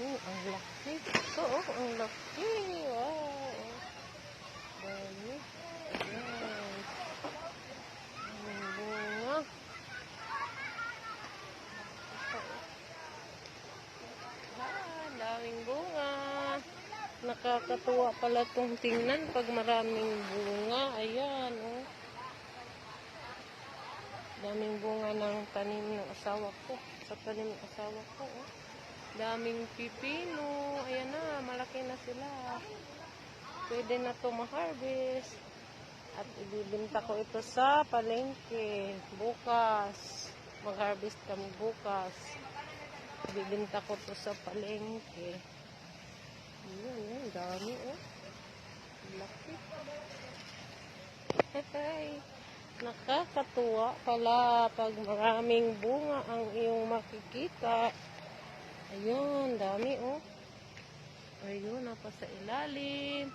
Ang laki. Ito, ang laki. Wow. Dami. Ayan. Ang bunga. Daming bunga. Nakakatuwa pala itong tingnan pag maraming bunga. Ayan, oh. Daming bunga ng tanim ng asawa ko. Sa tanim ng asawa ko, oh. Daming pipino. Ayan na, malaki na sila. Pwede na ito ma-harvest. At ibibinta ko ito sa palengke. Bukas. Mag-harvest kami bukas. Ibibinta ko ito sa palengke. Ayan, dami, oh. Laki. Hey. Nakakatuwa pala pag maraming bunga ang iyong makikita. Ayun, dami, oh. Ayun, pa sa ilalim.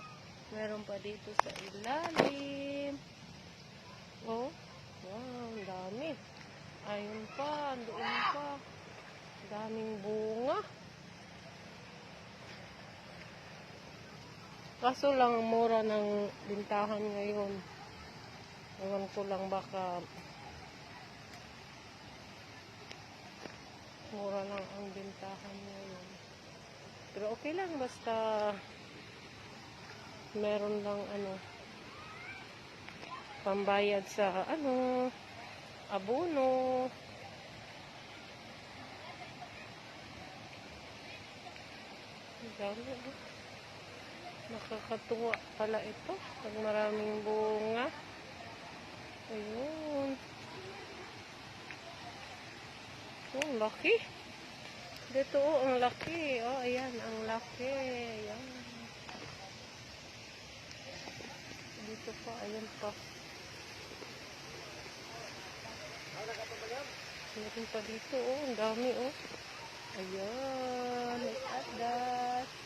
Meron pa dito sa ilalim. Oh, wow, dami. Ayun pa, doon pa. Daming bunga. Kaso lang, mura ng bintahan ngayon. Ewan ko lang baka mura lang ang bintahan ngayon. Pero okay lang basta meron lang pambayad sa abono. Nakakatuwa pala ito pag maraming bunga. Ayun. Oh, ang laki. Dito, oh, ang laki. Oh, ayan, ang laki. Ayan. Dito pa, ayan pa. Meron pa dito, oh, ang dami, oh. Ayan, may adas.